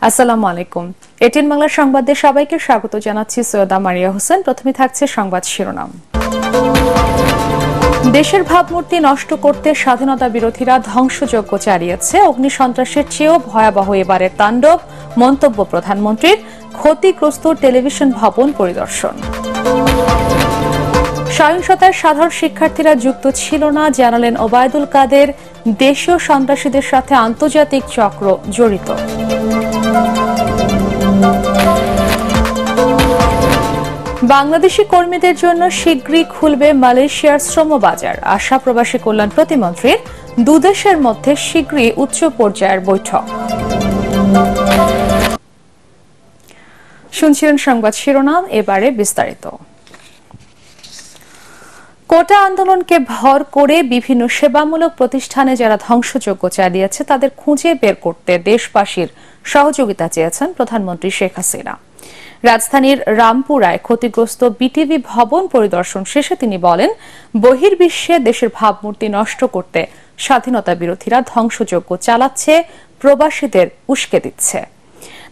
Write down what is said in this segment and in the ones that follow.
আসসালামু আলাইকুম। এটিএন বাংলা সংবাদে সবাইকে স্বাগত জানাচ্ছি। সৈয়দা মারিয়া হোসেন। প্রথমে থাকছে সংবাদ শিরোনাম। দেশের ভাবমূর্তি নষ্ট করতে স্বাধীনতা বিরোধীরা ধ্বংসযজ্ঞ চালিয়েছে। অগ্নিসন্ত্রাসের চেয়েও ভয়াবহ এবারের তাণ্ডব, মন্তব্য প্রধানমন্ত্রীর। ক্ষতিগ্রস্ত টেলিভিশন ভবন পরিদর্শন। সহিংসতায় সাধারণ শিক্ষার্থীরা যুক্ত ছিল না, জানালেন ওবায়দুল কাদের। দেশীয় সন্ত্রাসীদের সাথে আন্তর্জাতিক চক্র জড়িত। বাংলাদেশি কর্মীদের জন্য শীঘ্রই খুলবে মালয়েশিয়ার শ্রম বাজার, আশা প্রবাসী কল্যাণ প্রতিমন্ত্রীর। দুদেশের মধ্যে শীঘ্রই উচ্চ পর্যায়ের বৈঠক। শুনছিলেন সংবাদ শিরোনাম, এবারে বিস্তারিত। কোটা আন্দোলনকে ভর করে বিভিন্ন সেবামূলক প্রতিষ্ঠানে যারা ধ্বংসযজ্ঞ চালিয়েছে তাদের খুঁজে বের করতে দেশবাসীর সহযোগিতা চেয়েছেন প্রধানমন্ত্রী শেখ হাসিনা। রাজধানীর রামপুরায় ক্ষতিগ্রস্ত বিটিভি ভবন পরিদর্শন শেষে তিনি বলেন, বহির্বিশ্বে দেশের ভাবমূর্তি নষ্ট করতে স্বাধীনতা বিরোধীরা ধ্বংসযজ্ঞ চালাচ্ছে, প্রবাসীদের উস্কে দিচ্ছে।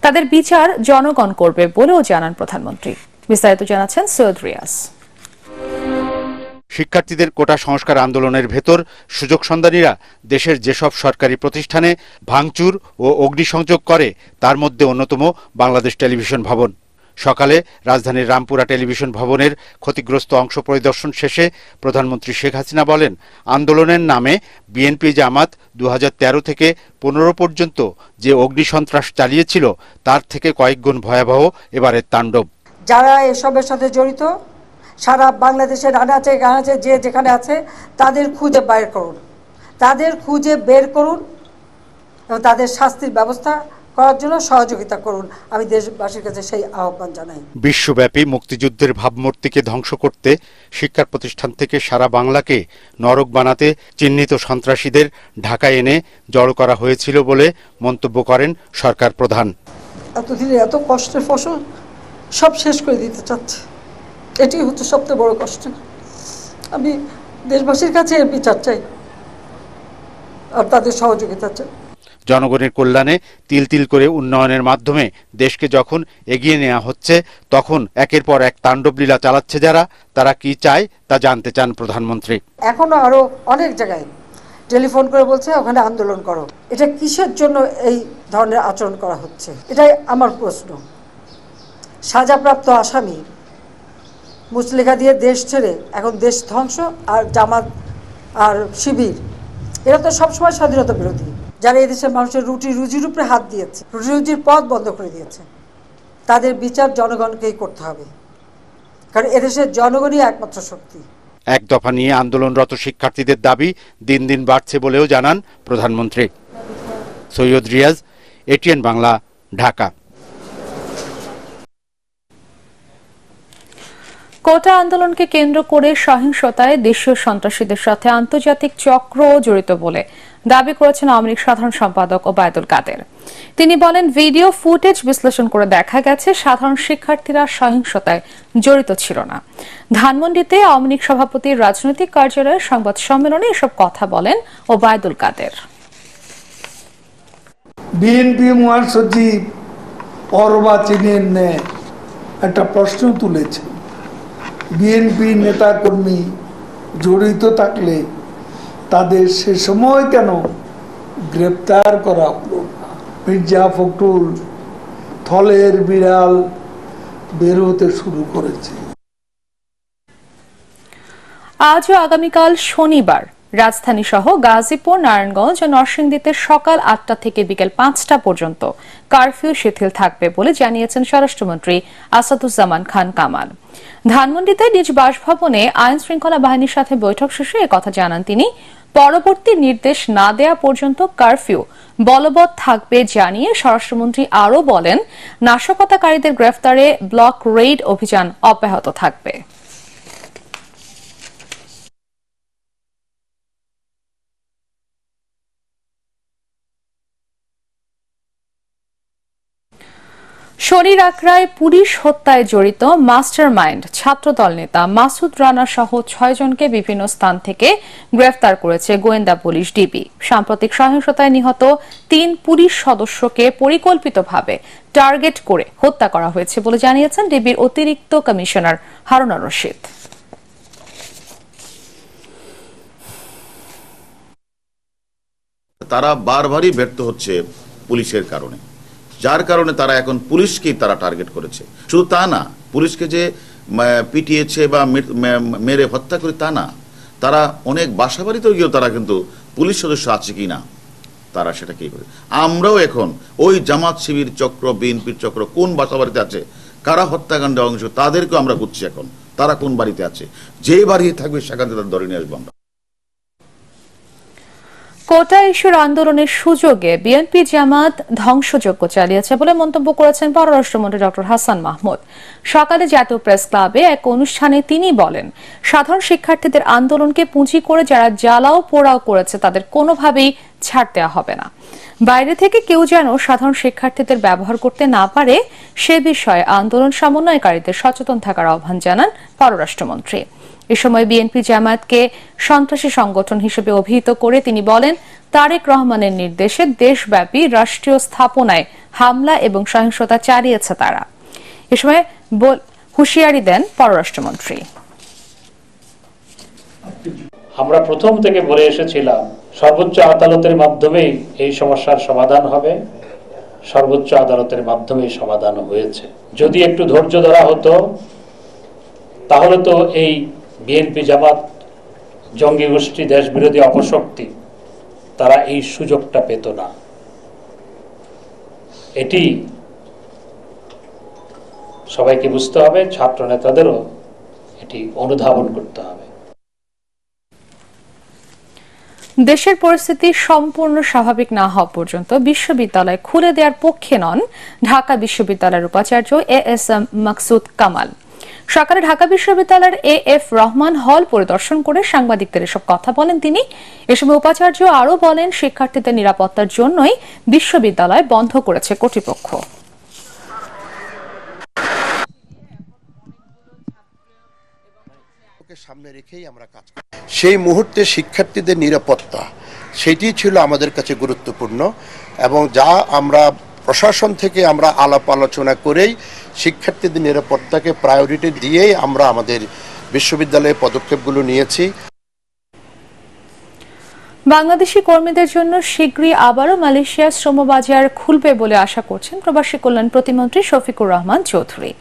তাদের বিচার জনগণ করবে বলেও জানান প্রধানমন্ত্রী। বিস্তারিত জানাচ্ছেন সৈয়দ রিয়াজ। শিক্ষার্থীদের কোটা সংস্কার আন্দোলনের ভেতর সুযোগ সন্ধানীরা দেশের যেসব সরকারি প্রতিষ্ঠানে ভাঙচুর ও অগ্নিসংযোগ করে তার মধ্যে অন্যতম বাংলাদেশ টেলিভিশন ভবন। সকালে রাজধানীর রামপুরা টেলিভিশন ভবনের ক্ষতিগ্রস্ত অংশ পরিদর্শন শেষে প্রধানমন্ত্রী শেখ হাসিনা বলেন, আন্দোলনের নামে বিএনপি জামাত 2013 থেকে 15 পর্যন্ত যে অগ্নিসন্ত্রাস চালিয়েছিল তার থেকে কয়েকগুণ ভয়াবহ এবারের তাণ্ডব। যারা এসবের সাথে জড়িত সারা বাংলাদেশের আনাচে গানাচে যে যেখানে আছে তাদের খুঁজে বের করুন এবং তাদের শাস্তির ব্যবস্থা করার জন্য সহযোগিতা করুন। আমি দেশবাসীর কাছে সেই আহ্বান জানাই। বিশ্বব্যাপী মুক্তিযুদ্ধের ভাবমূর্তিকে ধ্বংস করতে শিক্ষা প্রতিষ্ঠান থেকে সারা বাংলাকে নরক বানাতে চিহ্নিত সন্ত্রাসীদের ঢাকায় এনে জড়ো করা হয়েছিল বলে মন্তব্য করেন সরকার প্রধান। এতদিনে এত কষ্টের ফসল সব শেষ করে দিতে চাচ্ছে, এটি হচ্ছে সবচেয়ে বড় কষ্ট। আমি দেশবাসীর কাছে এর বিচার চাই আর তাদের সহযোগিতা চাই। জনগণের কল্যাণে তিল তিল করে উন্নয়নের মাধ্যমে দেশকে যখন এগিয়ে নেওয়া হচ্ছে, তখন একের পর এক তাণ্ডবলীলা চালাচ্ছে যারা, তারা কি চায় তা জানতে চান প্রধানমন্ত্রী। এখনো আরো অনেক জায়গায় টেলিফোন করে বলছে ওখানে আন্দোলন করো। এটা কিসের জন্য এই ধরনের আচরণ করা হচ্ছে, এটাই আমার প্রশ্ন। সাজাপ্রাপ্ত আসামি মুচলেখা দিয়ে দেশ ছেড়ে এখন দেশ ধ্বংস, আর জামাত আর শিবির এরা তো সবসময় স্বাধীনতা বিরোধী। যারা এদেশের মানুষের রুটি রুজির উপরে হাত দিয়েছে, রুটি রুজির পথ বন্ধ করে দিয়েছে, তাদের বিচার জনগণকেই করতে হবে, কারণ এদেশের জনগণই একমাত্র শক্তি। এক দফা নিয়ে আন্দোলনরত শিক্ষার্থীদের দাবি দিন দিন বাড়ছে বলেও জানান প্রধানমন্ত্রী। সৈয়দ রিয়াজ, এটিএন বাংলা, ঢাকা। কোটা আন্দোলনকে কেন্দ্র করে সহিংসতায় দেশীয় সন্ত্রাসীদের সাথে আন্তর্জাতিক চক্র জড়িত বলে দাবি করেছেন আওয়ামী লীগ সাধারণ সম্পাদক ওবায়দুল কাদের। তিনি বলেন, ভিডিও ফুটেজ বিশ্লেষণ করে দেখা গেছে সাধারণ শিক্ষার্থীরা সহিংসতায় জড়িত ছিল না। ধানমন্ডিতে আওয়ামী লীগ সভাপতির রাজনৈতিক কার্যালয়ে সংবাদ সম্মেলনে এসব কথা বলেন ওবায়দুল কাদের। বিএনপি মহাসচিব অর্বাচীনের একটা প্রশ্ন তুলেছে, বিএনপি নেতাকর্মী জড়িত থাকলে তাদের সে সময় কেন গ্রেপ্তার করা হলো না? মির্জা ফখরুল থলের বিড়াল বের হতে শুরু করেছে। আজ ও আগামীকাল শনিবার রাজধানী সহ গাজীপুর, নারায়ণগঞ্জ ও নরসিংদীতে সকাল 8টা থেকে বিকেল 5টা পর্যন্ত কারফিউ শিথিল থাকবে বলে জানিয়েছেন স্বরাষ্ট্রমন্ত্রী আসাদুজ্জামান খান কামাল। ধানমন্ডিতে নিজ বাসভবনে আইন শৃঙ্খলা বাহিনীর সাথে বৈঠক শেষে একথা জানান তিনি। পরবর্তী নির্দেশ না দেয়া পর্যন্ত কারফিউ বলবৎ থাকবে জানিয়ে স্বরাষ্ট্রমন্ত্রী আরও বলেন, নাশকতাকারীদের গ্রেফতারে ব্লক রেইড অভিযান অব্যাহত থাকবে। শনিবার ফেনীর আখড়ায় পুলিশ হত্যায় জড়িত মাস্টারমাইন্ড ছাত্রদল নেতা মাসুদ রানা সহ 6 জনকে বিভিন্ন স্থান থেকে গ্রেফতার করেছে গোয়েন্দা পুলিশ ডিবি। সাম্প্রতিক সহিংসতায় নিহত 3 পুলিশ সদস্যকে পরিকল্পিতভাবে টার্গেট করে হত্যা করা হয়েছে বলে জানিয়েছেন ডিবির অতিরিক্ত কমিশনার হারুনুর রশিদ। তারা বারবারই ব্যর্থ হচ্ছে পুলিশের কারণে, যার কারণে তারা এখন পুলিশকেই তারা টার্গেট করেছে। শুধু তা না, পুলিশকে যে পিটিয়েছে বা মেরে হত্যা করে তা না, তারা অনেক বাসাবাড়িতেও গিয়েও তারা কিন্তু পুলিশ সদস্য আছে কি না তারা সেটা কি করে। আমরাও এখন ওই জামাত শিবির চক্র, বিএনপির চক্র কোন বাসাবাড়িতে আছে, কারা হত্যাকাণ্ডে অংশ, তাদেরকেও আমরা বুঝছি এখন তারা কোন বাড়িতে আছে। যে বাড়ি থাকবে সেখান থেকে তাদের ধরে নিয়ে আসবো আমরা। কোটা ইস্যুর আন্দোলনের সুযোগে বিএনপি জামাত ধ্বংসযজ্ঞ চালিয়েছে বলে মন্তব্য করেছেন পররাষ্ট্রমন্ত্রী ডক্টর হাসান মাহমুদ। সকালে জাতীয় প্রেস ক্লাবে এক অনুষ্ঠানে তিনি বলেন, সাধারণ শিক্ষার্থীদের আন্দোলনকে পুঁজি করে যারা জ্বালাও পোড়াও করেছে তাদের কোনোভাবেই ছাড় দেওয়া হবে না। বাইরে থেকে কেউ যেন সাধারণ শিক্ষার্থীদের ব্যবহার করতে না পারে সে বিষয়ে আন্দোলন সমন্বয়কারীদের সচেতন থাকার আহ্বান জানান পররাষ্ট্রমন্ত্রী। এ সময় বিএনপি জামায়াতকে সন্ত্রাসী সংগঠন হিসেবে অভিহিত করে তিনি বলেন, তারেক রহমানের নির্দেশে দেশব্যাপী রাষ্ট্রীয় স্থাপনায় হামলা এবং সহিংসতা চালিয়েছে তারা। এ সময় হুঁশিয়ারি দেন পররাষ্ট্রমন্ত্রী। আমরা প্রথম থেকে বলে এসেছিলাম সর্বোচ্চ আদালতের মাধ্যমেই এই সমস্যার সমাধান হবে, সর্বোচ্চ আদালতের মাধ্যমেই সমাধান হয়েছে। যদি একটু ধৈর্য ধরা হতো তাহলে তো এই বিএনপি জামাত জঙ্গি গোষ্ঠী, দেশ বিরোধী অপশক্তি তারা এই সুযোগটা পেত না। এটি সবাইকে বুঝতে হবে, ছাত্র নেতাদেরও এটি অনুধাবন করতে হবে। দেশের পরিস্থিতি সম্পূর্ণ স্বাভাবিক না হওয়া পর্যন্ত বিশ্ববিদ্যালয় খুলে দেওয়ার পক্ষে নন ঢাকা বিশ্ববিদ্যালয়ের উপাচার্য এএসএম মাকসুদ কামাল। সকালে ঢাকা বিশ্ববিদ্যালয়ের এএফ রহমান হল পরিদর্শন করে সাংবাদিকদের এসব কথা বলেন তিনি। এ সময় উপাচার্য আরও বলেন, শিক্ষার্থীদের নিরাপত্তার জন্যই বিশ্ববিদ্যালয় বন্ধ করেছে কর্তৃপক্ষ। সামনে রেখেই আমরা কাজ করি। সেই মুহূর্তে শিক্ষার্থীদের নিরাপত্তা সেটি ছিল আমাদের কাছে গুরুত্বপূর্ণ, এবং যা আমরা প্রশাসন থেকে আমরা আলাপ আলোচনা করেই শিক্ষার্থীদের নিরাপত্তাকে প্রায়োরিটি দিয়েই আমরা আমাদের বিশ্ববিদ্যালয়ে পদক্ষেপগুলো নিয়েছি। বাংলাদেশি কর্মীদের জন্য শীঘ্রই আবারও মালয়েশিয়ার শ্রমবাজার খুলবে বলে আশা করছেন প্রবাসী কল্যাণ প্রতিমন্ত্রী শফিকুর রহমান চৌধুরী।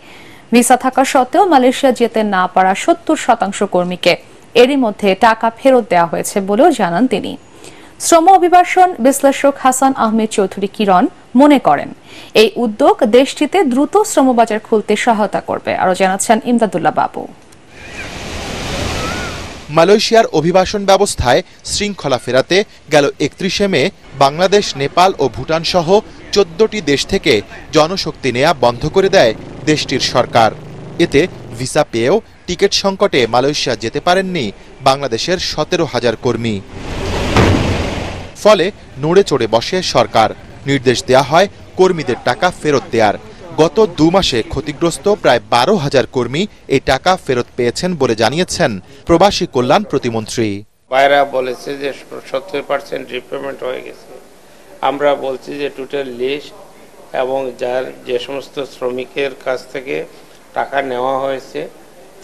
ভিসা থাকা সত্ত্বেও মালয়েশিয়া যেতে না পারা 70% কর্মীকে এরই মধ্যে টাকা ফেরত দেওয়া হয়েছে বলেও জানান তিনি। শ্রম অভিবাসন বিশ্লেষক হাসান আহমেদ চৌধুরী কিরণ মনে করেন, এই উদ্যোগ দেশটিতে দ্রুত শ্রমবাজার খুলতে সহায়তা করবে। আরও জানাচ্ছেন ইমদাদুল্লাহ বাবু। মালয়েশিয়ার অভিবাসন ব্যবস্থায় শৃঙ্খলা ফেরাতে গেল 31 মে বাংলাদেশ, নেপাল ও ভুটান সহ 14টি দেশ থেকে জনশক্তি নেয়া বন্ধ করে দেয় দেশটির সরকার। এতে ভিসা পেয়েও টিকিট সংকটে মালয়েশিয়া যেতে পারেননি বাংলাদেশের 17,000 কর্মী। ফলে নড়ে চড়ে বসে সরকার। নির্দেশ দেয়া হয় কর্মীদের টাকা ফেরত দেওয়ার। গত 2 মাসে ক্ষতিগ্রস্ত প্রায় 12,000 কর্মী এই টাকা ফেরত পেয়েছেন বলে জানিয়েছেন প্রবাসী কল্যাণ প্রতিমন্ত্রী। বাইরা বলেছে যে 70% রিপেমেন্ট হয়ে গেছে। আমরা বলছি যে টোটাল লিস্ট এবং যার যে সমস্ত শ্রমিকের কাছ থেকে টাকা নেওয়া হয়েছে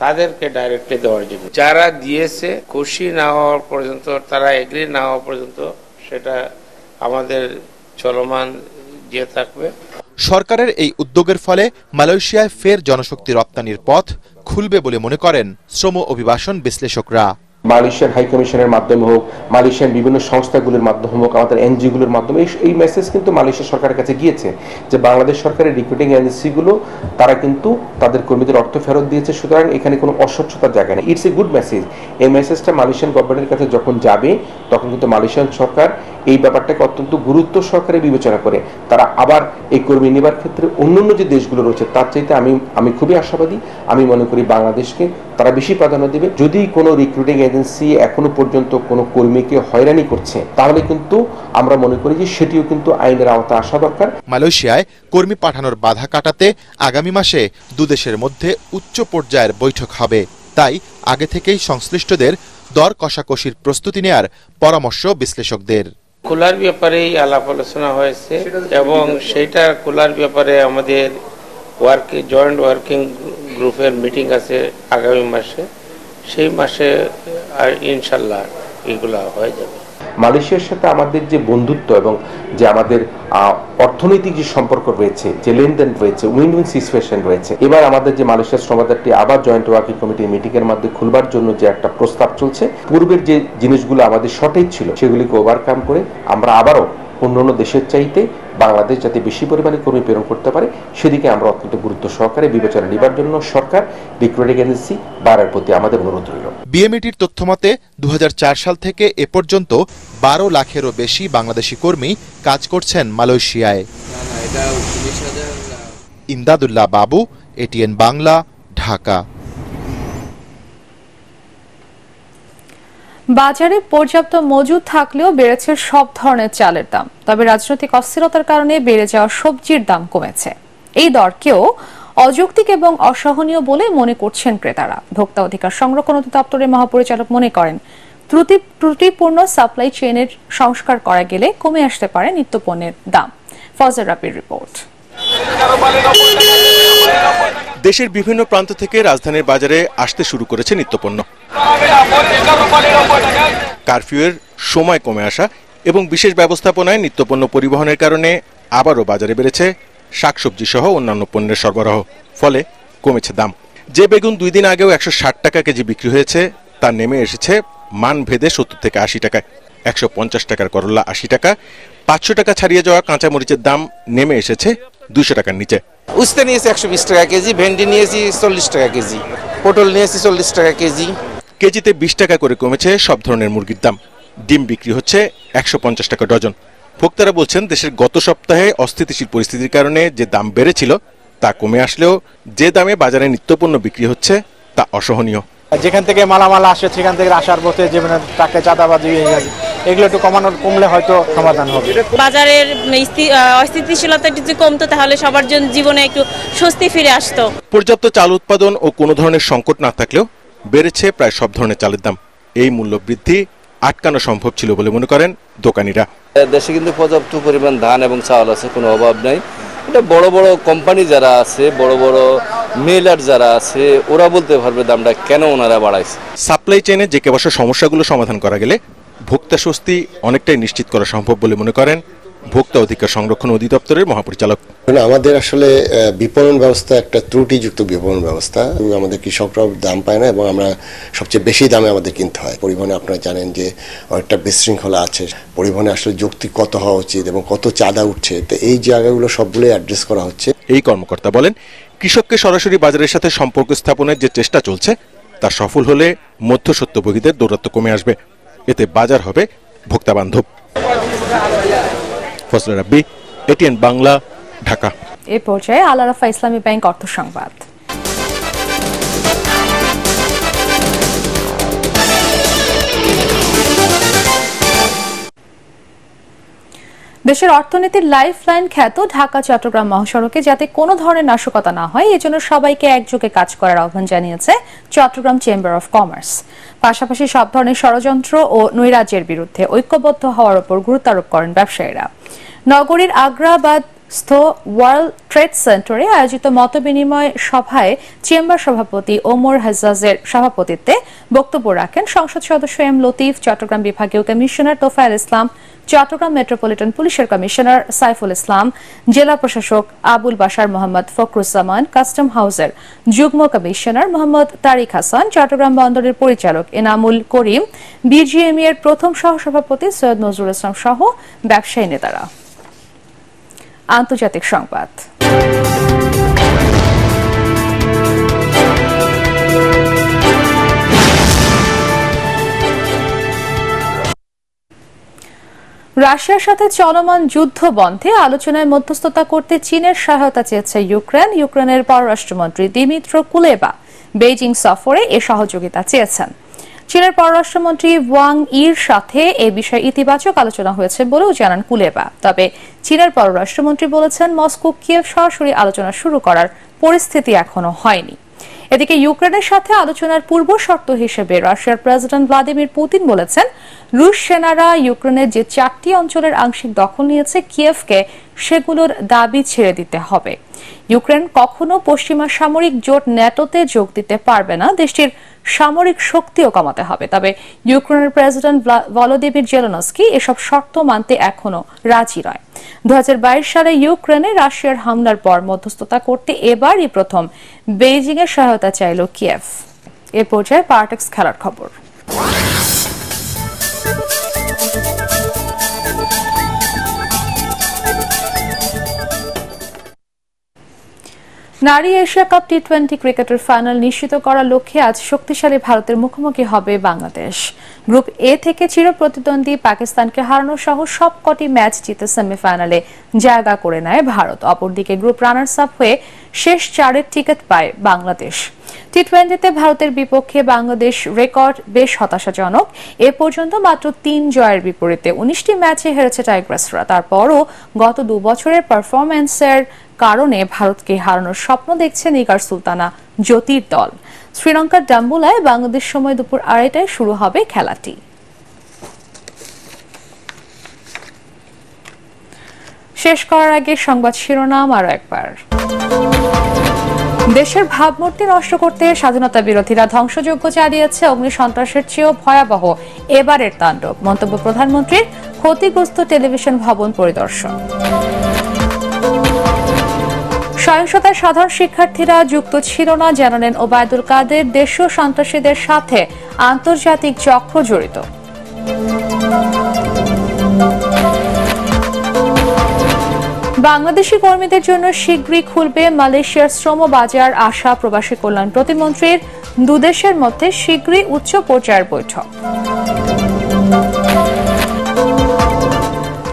তাদেরকে ডাইরেক্টলি দেওয়ার জন্য, যারা দিয়েছে খুশি না হওয়া পর্যন্ত, তারা এগ্রি না হওয়া পর্যন্ত সেটা আমাদের চলমান দিয়ে থাকবে। সরকারের এই উদ্যোগের ফলে মালয়েশিয়ায় ফের জনশক্তি রপ্তানির পথ খুলবে বলে মনে করেন শ্রম অভিবাসন বিশ্লেষকরা। মালয়েশিয়ার হাই কমিশনের মাধ্যমে হোক, মালয়েশিয়ার বিভিন্ন সংস্থাগুলোর মাধ্যমে হোক, আমাদের এনজিওগুলোর মাধ্যমে এই মেসেজ কিন্তু মালয়েশিয়া সরকারের কাছে গিয়েছে যে বাংলাদেশ সরকারের রিক্রুটিং এজেন্সিগুলো তারা কিন্তু তাদের কর্মীদের অর্থ ফেরত দিয়েছে। সুতরাং এখানে কোনো অস্বচ্ছতার জায়গা নেই। It's a good message. এই মেসেজটা মালয়েশিয়ান গভর্নমেন্টের কাছে যখন যাবে তখন কিন্তু মালয়েশিয়ান সরকার এই ব্যাপারটাকে অত্যন্ত গুরুত্ব সহকারে বিবেচনা করে তারা আবার এই কর্মী নেবার ক্ষেত্রে অন্যান্য যে দেশগুলো রয়েছে তার চাইতে আমি খুবই আশাবাদী। আমি মনে করি বাংলাদেশকে তারা বেশি প্রাধান্য দেবে। যদি কোনো রিক্রুটিং এজেন্সি এজেন্সি এখনো পর্যন্ত কোনো কর্মীকে হয়রানি করছে, তাহলে কিন্তু আমরা মনে করি যে সেটিও কিন্তু আইনের আওতায় আসা দরকার। মালয়েশিয়ায় কর্মী পাঠানোর বাধা কাটাতে আগামী মাসে দুদেশের মধ্যে উচ্চ পর্যায়ের বৈঠক হবে। তাই আগে থেকেই সংশ্লিষ্টদের দর কষাকষির প্রস্তুতি নেয়ার পরামর্শ বিশ্লেষকদের। খোলার ব্যাপারেই আলাপ আলোচনা হয়েছে এবং সেটা খোলার ব্যাপারে আমাদের জয়েন্ট ওয়ার্কিং গ্রুপের মিটিং আছে আগামী মাসে, সেই মাসে ইনশাল্লাহ এগুলা হয়ে যাবে। মালয়েশিয়ার সাথে আমাদের যে বন্ধুত্ব এবং যে আমাদের অর্থনৈতিক যে সম্পর্ক রয়েছে, যে লেনদেন রয়েছে, উইন উইন সিচুয়েশন রয়েছে, এবার আমাদের যে মালয়েশিয়ার শ্রমবাজারটি আবার জয়েন্ট ওয়ার্কিং কমিটির মিটিং এর মধ্যে খুলবার জন্য যে একটা প্রস্তাব চলছে, পূর্বের যে জিনিসগুলো আমাদের শর্টেজ ছিল সেগুলিকে ওভারকাম করে আমরা আবারও অন্যান্য দেশের চাইতে বাংলাদেশ যাতে বেশি পরিমাণে কর্মী প্রেরণ করতে পারে সেদিকে আমরা অত্যন্ত গুরুত্ব সহকারে বিবেচনা নেবার জন্য সরকার রিক্রুটিং এজেন্সি বাড়ার প্রতি আমাদের অনুরোধ রইল। বিএমইটির তথ্যমতে 2004 সাল থেকে এ পর্যন্ত 12 লাখেরও বেশি বাংলাদেশি কর্মী কাজ করছেন মালয়েশিয়ায়। ইমদাদুল্লাহ বাবু, এটিএন বাংলা, ঢাকা। বাজারে পর্যাপ্ত মজুদ থাকলেও বেড়েছে সব ধরনের চালের দাম। তবে রাজনৈতিক অস্থিরতার কারণে বেড়ে যাওয়া সবজির দাম কমেছে। এই দরকেও অযৌক্তিক এবং অসহনীয় বলে মনে করছেন ক্রেতারা। ভোক্তা অধিকার সংরক্ষণ অধিদপ্তরের মহাপরিচালক মনে করেন, ত্রুটিপূর্ণ সাপ্লাই চেইনের সংস্কার করা গেলে কমে আসতে পারে নিত্যপণ্যের দাম। ফজর রাবির রিপোর্ট। দেশের বিভিন্ন প্রান্ত থেকে রাজধানীর বাজারে আসতে শুরু করেছে নিত্যপণ্য। কারফিউয়ের সময় কমে আসা এবং বিশেষ ব্যবস্থাপনায় নিত্যপণ্য পরিবহনের কারণে আবারও বাজারে বেড়েছে শাকসবজি সহ অন্যান্য পণ্যের সরবরাহ, ফলে কমেছে দাম। যে বেগুন 2 দিন আগেও 160 টাকা কেজি বিক্রি হয়েছে তা নেমে এসেছে মান ভেদে 70 থেকে 80 টাকায়। 150 টাকার করলা 80 টাকা, 500 টাকা ছাড়িয়ে যাওয়া কাঁচামরিচের দাম নেমে এসেছে 200 টাকার নিচে। উস্তে নিয়েছি 120 টাকা কেজি, ভেন্ডি নিয়েছি 40 টাকা কেজি, পটল নিয়েছি 40 টাকা কেজি। কেজিতে 20 টাকা করে কমেছে সব ধরনের মুরগির দাম। ডিম বিক্রি হচ্ছে 150 টাকা ডজন। ভোক্তারা বলছেন, দেশের গত সপ্তাহে অস্থিতিশীল পরিস্থিতির কারণে যে দাম বেড়েছিল তা কমে আসলেও যে দামে বাজারে নিত্যপণ্য বিক্রি হচ্ছে তা অসহনীয়। যেখান থেকে মালামাল আসে সেখান থেকে আসার পথে যে টাকা চাঁদাবাজি এগুলো একটু কমলে হয়তো সমাধান হবে। বাজারের অস্থিতিশীলতা যদি কমতো তাহলে সবার জন্য জীবনে একটু স্বস্তি ফিরে আসতো। পর্যাপ্ত চাল উৎপাদন ও কোনো ধরনের সংকট না থাকলেও বেড়েছে প্রায় সব ধরনের চালের দাম। এই মূল্য বৃদ্ধি আটকানো সম্ভব ছিল বলে মনে করেন দোকানিরা। দেশে কিন্তু পর্যাপ্ত পরিমাণ ধান এবং চাল আছে, কোনো অভাব নাই। এটা বড় বড় কোম্পানি যারা আছে, বড় বড় মিলার যারা আছে, ওরা বলতে পারবে দামটা কেন ওনারা বাড়াইছে। সাপ্লাই চেইনে যে কেবল সমস্যাগুলো সমাধান করা গেলে ভোক্তা স্বস্তি অনেকটাই নিশ্চিত করা সম্ভব বলে মনে করেন ভোক্তা অধিকার সংরক্ষণ অধিদপ্তরের মহাপরিচালক। আমাদের আসলে বিপণন ব্যবস্থা একটা ত্রুটিযুক্ত বিপণন ব্যবস্থা। আমাদের কৃষকরাও দাম পায় না এবং আমরা সবচেয়ে বেশি দামে আমাদের কিনতে হয়। পরিবহনে আপনারা জানেন যে একটা বিশৃঙ্খলা আছে। পরিবহনে আসলে যৌক্তিক কত হওয়া উচিত এবং কত চাঁদা উঠছে, তো এই জায়গাগুলো সবগুলোই অ্যাড্রেস করা হচ্ছে। এই কর্মকর্তা বলেন, কৃষককে সরাসরি বাজারের সাথে সম্পর্ক স্থাপনের যে চেষ্টা চলছে তা সফল হলে মধ্যস্বত্বভোগীদের দৌরাত্ম্য কমে আসবে। এতে বাজার হবে ভোক্তা বান্ধব। ফজল রাব্বি, এটিএন বাংলা, ঢাকা। এই পর্যায়ে আল আরাফা ইসলামী ব্যাংক অর্থ সংবাদ। দেশের অর্থনীতির লাইফ লাইন খ্যাত ঢাকা চট্টগ্রাম মহাসড়কে যাতে কোনো ধরনের নাশকতা না হয় এজন্য সবাইকে একযোগে কাজ করার আহ্বান জানিয়েছে চট্টগ্রাম চেম্বার অফ কমার্স। পাশাপাশি সব ধরনের ষড়যন্ত্র ও নৈরাজ্যের বিরুদ্ধে ঐক্যবদ্ধ হওয়ার উপর গুরুত্ব আরোপ করেন ব্যবসায়ীরা। নগরীর আগ্রাবাদ ওয়ার্ল্ড ট্রেড সেন্টারে আয়োজিত মতবিনিময় সভায় চেম্বার সভাপতি ওমর হাজ্জাজের সভাপতিত্বে বক্তব্য রাখেন সংসদ সদস্য এম লতিফ, চট্টগ্রাম বিভাগীয় কমিশনার তোফায়েল ইসলাম, চট্টগ্রাম মেট্রোপলিটন পুলিশের কমিশনার সাইফুল ইসলাম, জেলা প্রশাসক আবুল বাশার মোহাম্মদ ফখরুজ্জামান, কাস্টম হাউসের যুগ্ম কমিশনার মোহাম্মদ তারিক হাসান, চট্টগ্রাম বন্দরের পরিচালক এনামুল করিম, বিজিএমই এর প্রথম সহসভাপতি সৈয়দ নজরুল ইসলাম সহ ব্যবসায়ী নেতারা। আন্তর্জাতিক সংবাদ। রাশিয়ার সাথে চলমান যুদ্ধ বন্ধে আলোচনায় মধ্যস্থতা করতে চীনের সহায়তা চেয়েছে ইউক্রেন। ইউক্রেনের পররাষ্ট্রমন্ত্রী দিমিত্রো কুলেবা বেইজিং সফরে এ সহযোগিতা চেয়েছেন। চীনের পররাষ্ট্রমন্ত্রী ওয়াং ইর সাথে এ বিষয়ে ইতিবাচক আলোচনা হয়েছে বলেও জানান কুলেবা। তবে চীনের পররাষ্ট্রমন্ত্রী বলেছেন মস্কো কিয়েভ সরাসরি আলোচনা শুরু করার পরিস্থিতি এখনো হয়নি। এদিকে ইউক্রেনের সাথে আলোচনার পূর্ব শর্ত হিসেবে রাশিয়ার প্রেসিডেন্ট ভ্লাদিমির পুতিন বলেছেন রুশ সেনারা ইউক্রেনের যে 4টি অঞ্চলের আংশিক দখল নিয়েছে কিয়েভকে সেগুলোর দাবি ছেড়ে দিতে হবে। ইউক্রেন কখনো পশ্চিমা সামরিক জোট ন্যাটোতে যোগ দিতে পারবে না, দেশটির সামরিক শক্তিও কমাতে হবে। তবে ইউক্রেনের প্রেসিডেন্ট ভলোদিমির জেলেনস্কি এসব শর্ত মানতে এখনো রাজি নয়। 2022 সালে ইউক্রেনে রাশিয়ার হামলার পর মধ্যস্থতা করতে এবারই প্রথম বেইজিং এর সহায়তা চাইল কিয়েভ। এ পর্যায়ে পার্টেক্স খেলার খবর। নারী এশিয়া কাপ টি20 ক্রিকেটের ফাইনাল নিশ্চিত করার লক্ষ্যে আজ শক্তিশালী ভারতের মুখোমুখি হবে বাংলাদেশ। গ্রুপ এ থেকে চিরপ্রতিদ্বন্দ্বী পাকিস্তানকে হারানো সহ সবকটি ম্যাচ জিতে সেমিফাইনালে জায়গা করে নেয় ভারত। অপরদিকে গ্রুপ রানার্স আপ হয়ে শেষ 4-এর টিকিট পায় বাংলাদেশ। টি20তে ভারতের বিপক্ষে বাংলাদেশ রেকর্ড বেশ হতাশাজনক। এ পর্যন্ত মাত্র 3 জয়ের বিপরীতে 19টি ম্যাচে হেরেছে টাইগ্রাসরা। তারপরও গত 2 বছরের পারফরম্যান্সের কারণে ভারতকে হারানোর স্বপ্ন দেখছে নিগার সুলতানা জ্যোতির দল। শ্রীলঙ্কার ডাম্বুলায় বাংলাদেশ সময় দুপুর 2:30টায় শুরু হবে খেলাটি। শেষ করার আগে সংবাদ শিরোনাম আরো একবার। দেশের ভাবমূর্তি নষ্ট করতে স্বাধীনতা বিরোধীরা ধ্বংসযজ্ঞ চালিয়েছে, অগ্নিসন্ত্রাসের চেয়েও ভয়াবহ এবারের তাণ্ডব। মন্তব্য প্রধানমন্ত্রীর, ক্ষতিগ্রস্ত টেলিভিশন ভবন পরিদর্শন। সহিংসতায় সাধারণ শিক্ষার্থীরা যুক্ত ছিল না জানালেন ওবায়দুল কাদের। দেশীয় সন্ত্রাসীদের সাথে আন্তর্জাতিক চক্র জড়িত। বাংলাদেশি কর্মীদের জন্য শীঘ্রই খুলবে মালয়েশিয়ার শ্রম বাজার, আশা প্রবাসী কল্যাণ প্রতিমন্ত্রীর। দুদেশের মধ্যে শীঘ্রই উচ্চ পর্যায়ের বৈঠক।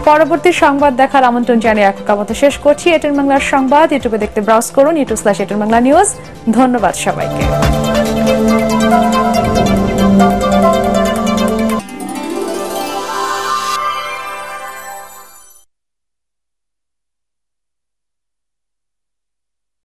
পরবর্তী সংবাদ দেখার আমন্ত্রণ জানিয়ে এখনকার মতো শেষ করছি এটিএন বাংলার সংবাদ। ইউটিউবে দেখতে ব্রাউজ করুন youtube/এটিএন বাংলা নিউজ। ধন্যবাদ সবাইকে।